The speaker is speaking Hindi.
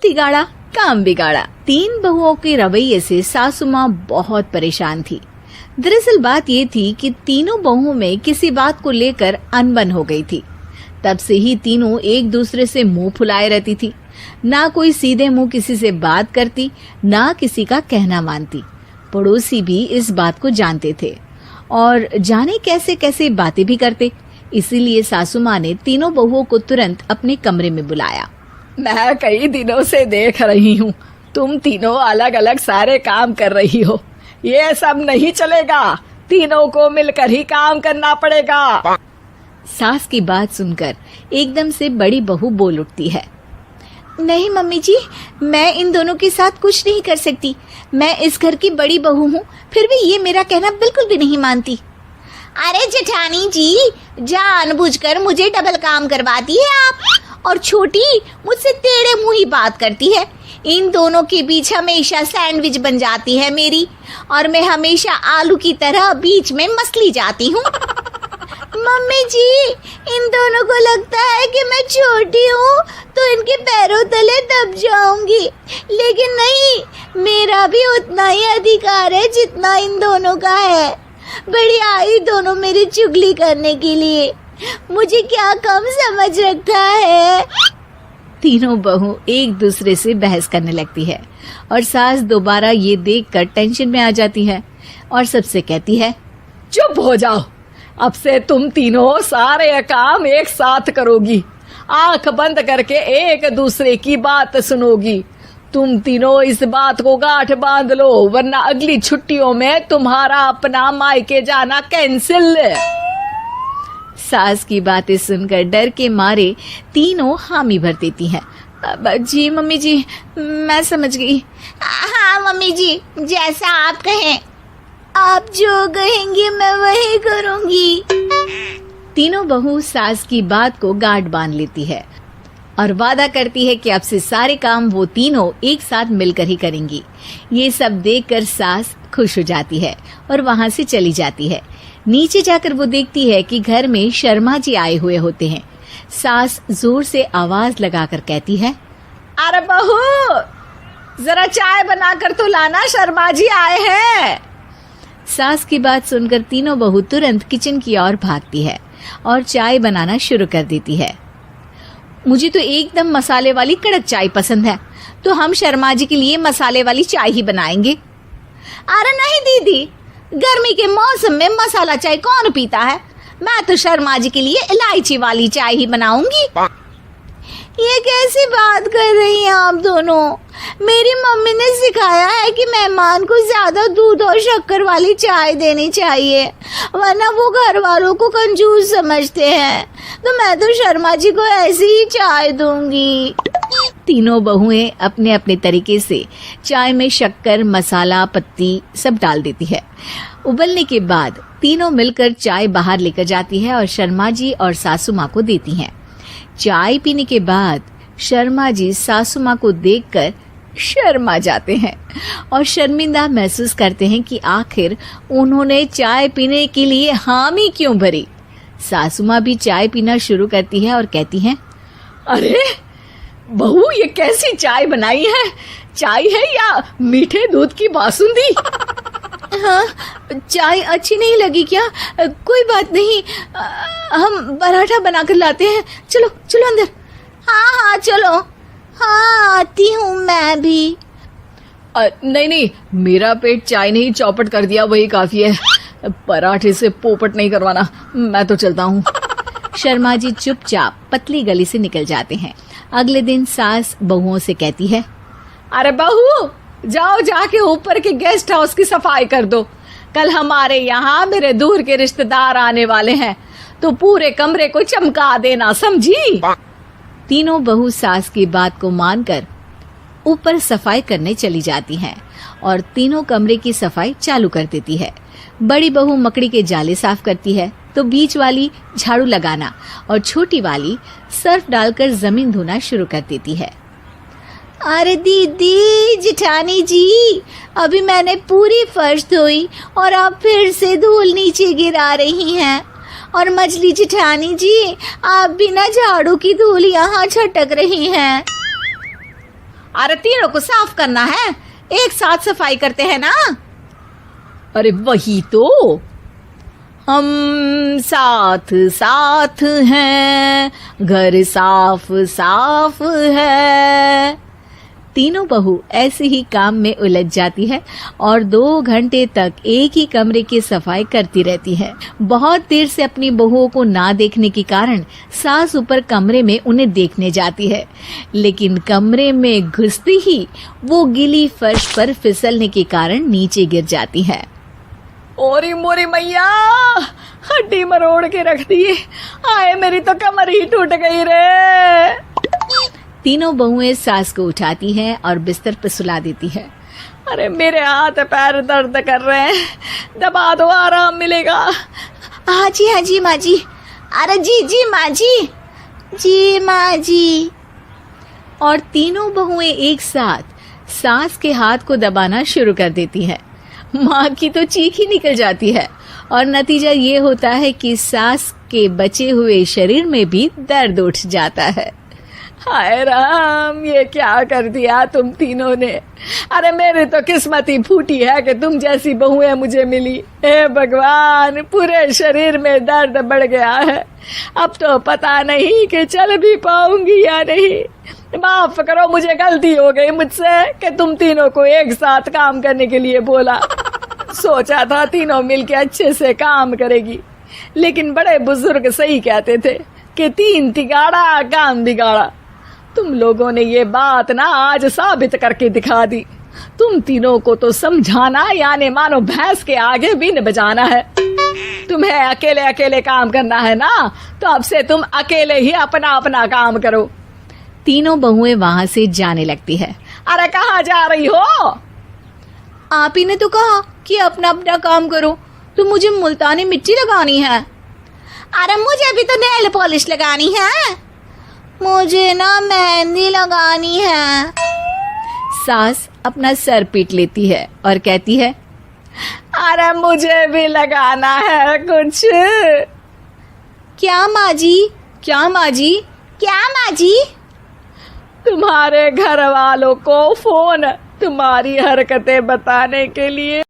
तिगाड़ा काम बिगाड़ा। 3 बहुओं के रवैये से सासू माँ बहुत परेशान थी। दरअसल बात ये थी कि तीनों बहुओं में किसी बात को लेकर अनबन हो गई थी। तब से ही तीनों एक दूसरे से मुंह फुलाए रहती थी। ना कोई सीधे मुंह किसी से बात करती, ना किसी का कहना मानती। पड़ोसी भी इस बात को जानते थे और जाने कैसे कैसे बातें भी करते। इसीलिए सासू माँ ने तीनों बहुओं को तुरंत अपने कमरे में बुलाया। मैं कई दिनों से देख रही हूँ, तुम तीनों अलग अलग सारे काम कर रही हो। ये सब नहीं चलेगा, तीनों को मिलकर ही काम करना पड़ेगा। सास की बात सुनकर एकदम से बड़ी बहू बोल उठती है। नहीं मम्मी जी, मैं इन दोनों के साथ कुछ नहीं कर सकती। मैं इस घर की बड़ी बहू हूँ, फिर भी ये मेरा कहना बिल्कुल भी नहीं मानती। अरे जेठानी जी, जानबूझकर मुझे डबल काम करवाती है आप। और छोटी मुझसे टेढ़े मुंह ही बात करती है। इन दोनों के बीच हमेशा सैंडविच बन जाती है मेरी, और मैं हमेशा आलू की तरह बीच में मसली जाती हूँ। मम्मी जी, इन दोनों को लगता है कि मैं छोटी हूँ तो इनके पैरों तले दब जाऊंगी, लेकिन नहीं, मेरा भी उतना ही अधिकार है जितना इन दोनों का है। बड़ी आई दोनों मेरी चुगली करने के लिए, मुझे क्या कम समझ रखा है। तीनों बहू एक दूसरे से बहस करने लगती है और सास दोबारा ये देखकर टेंशन में आ जाती है और सबसे कहती है, चुप हो जाओ, अब से तुम तीनों सारे काम एक साथ करोगी। आंख बंद करके एक दूसरे की बात सुनोगी। तुम तीनों इस बात को गांठ बांध लो, वरना अगली छुट्टियों में तुम्हारा अपना मायके जाना कैंसिल। सास की बातें सुनकर डर के मारे तीनों हामी भर देती हैं। जी मम्मी जी, मैं समझ गई। हाँ मम्मी जी, जैसा आप कहें। आप जो कहेंगी मैं वही करूंगी। तीनों बहू सास की बात को गांठ बांध लेती है और वादा करती है कि अब से सारे काम वो तीनों एक साथ मिलकर ही करेंगी। ये सब देखकर सास खुश हो जाती है और वहां से चली जाती है। नीचे जाकर वो देखती है कि घर में शर्मा जी आए हुए होते हैं। सास जोर से आवाज लगाकर कहती है, अरे बहू, जरा चाय बनाकर तो लाना, शर्मा जी आए हैं। सास की बात सुनकर तीनों बहू तुरंत किचन की ओर भागती है और चाय बनाना शुरू कर देती है। मुझे तो एकदम मसाले वाली कड़क चाय पसंद है, तो हम शर्मा जी के लिए मसाले वाली चाय ही बनाएंगे। अरे नहीं दीदी, गर्मी के मौसम में मसाला चाय कौन पीता है? मैं तो शर्मा जी के लिए इलायची वाली चाय ही बनाऊंगी। ये कैसी बात कर रही हैं आप दोनों? मेरी मम्मी ने सिखाया है कि मेहमान को ज्यादा दूध और शक्कर वाली चाय देनी चाहिए, वरना वो घर वालों को कंजूस समझते हैं। तो मैं तो शर्मा जी को ऐसी ही चाय दूंगी। तीनों बहुएं अपने अपने तरीके से चाय में शक्कर, मसाला, पत्ती सब डाल देती है। उबलने के बाद तीनों मिलकर चाय बाहर लेकर जाती है और शर्मा जी और सासू माँ को देती हैं। चाय पीने के बाद शर्मा जी सासू माँ को देखकर शर्मा जाते हैं और शर्मिंदा महसूस करते हैं कि आखिर उन्होंने चाय पीने के लिए हामी क्यों भरी। सासू माँ भी चाय पीना शुरू करती है और कहती हैं, अरे बहू, ये कैसी चाय बनाई है? चाय है या मीठे दूध की बासुंदी? हाँ, चाय अच्छी नहीं लगी क्या? कोई बात नहीं, हम पराठा बनाकर लाते हैं। चलो चलो अंदर। हाँ हाँ चलो। हाँ आती हूँ मैं भी। नहीं नहीं, मेरा पेट चाय ने ही चौपट कर दिया, वही काफी है। पराठे से पोपट नहीं करवाना, मैं तो चलता हूँ। शर्मा जी चुपचाप पतली गली से निकल जाते हैं। अगले दिन सास बहुओं से कहती है, अरे बहू, जाओ जाके ऊपर के गेस्ट हाउस की सफाई कर दो। कल हमारे यहाँ मेरे दूर के रिश्तेदार आने वाले हैं, तो पूरे कमरे को चमका देना, समझी? तीनों बहू सास की बात को मानकर ऊपर सफाई करने चली जाती हैं और तीनों कमरे की सफाई चालू कर देती है। बड़ी बहू मकड़ी के जाले साफ करती है, तो बीच वाली झाड़ू लगाना और छोटी वाली सर्फ डालकर जमीन धोना शुरू कर देती है। अरे दीदी, जेठानी जी, अभी मैंने पूरी फर्श धोई और आप फिर से धूल नीचे गिरा रही हैं। और मछली जेठानी जी, आप बिना झाड़ू की धूल यहाँ छटक रही हैं। अरे तीनों को साफ करना है, एक साथ सफाई करते हैं ना। अरे वही तो, हम साथ साथ हैं, घर साफ साफ है। तीनों बहू ऐसे ही काम में उलझ जाती है और 2 घंटे तक एक ही कमरे की सफाई करती रहती है। बहुत देर से अपनी बहुओं को ना देखने के कारण सास ऊपर कमरे में उन्हें देखने जाती है, लेकिन कमरे में घुसती ही वो गीली फर्श पर फिसलने के कारण नीचे गिर जाती है। ओरी मोरी मैया, हड्डी मरोड़ के रख दी। आए मेरी तो कमर ही टूट गई रे। तीनों बहुएं सास को उठाती हैं और बिस्तर पर सुला देती है। अरे मेरे हाथ पैर दर्द कर रहे हैं, दबा दो, आराम मिलेगा। हाँ जी माँ जी। अरे जी माँ जी माँ जी। और तीनों बहुएं एक साथ सास के हाथ को दबाना शुरू कर देती हैं। माँ की तो चीख ही निकल जाती है और नतीजा ये होता है कि सास के बचे हुए शरीर में भी दर्द उठ जाता है। हाय राम, ये क्या कर दिया तुम तीनों ने। अरे मेरी तो किस्मत ही फूटी है कि तुम जैसी बहुएं मुझे मिली। हे भगवान, पूरे शरीर में दर्द बढ़ गया है। अब तो पता नहीं कि चल भी पाऊंगी या नहीं। माफ करो, मुझे गलती हो गई मुझसे कि तुम तीनों को एक साथ काम करने के लिए बोला। सोचा था तीनों मिलके अच्छे से काम करेगी, लेकिन बड़े बुजुर्ग सही कहते थे कि 3 तिगाड़ा काम बिगाड़ा। तुम लोगों ने ये बात ना आज साबित करके दिखा दी। तुम तीनों को तो समझाना यानी मानो भैंस के आगे बीन बजाना है। तुम्हें अकेले अकेले काम करना है ना, तो अब से तुम अकेले ही अपना अपना काम करो। तीनों बहुएं वहां से जाने लगती है। अरे कहाँ जा रही हो? आप ही ने तो कहा कि अपना अपना काम करो, तो मुझे मुल्तानी मिट्टी लगानी है। अरे मुझे भी तो नेल पॉलिश लगानी है, मुझे ना मेहंदी लगानी है। सास अपना सर पीट लेती है और कहती है, अरे मुझे भी लगाना है कुछ। क्या माँ जी? क्या माँ जी? क्या माँ जी? तुम्हारे घर वालों को फोन तुम्हारी हरकतें बताने के लिए।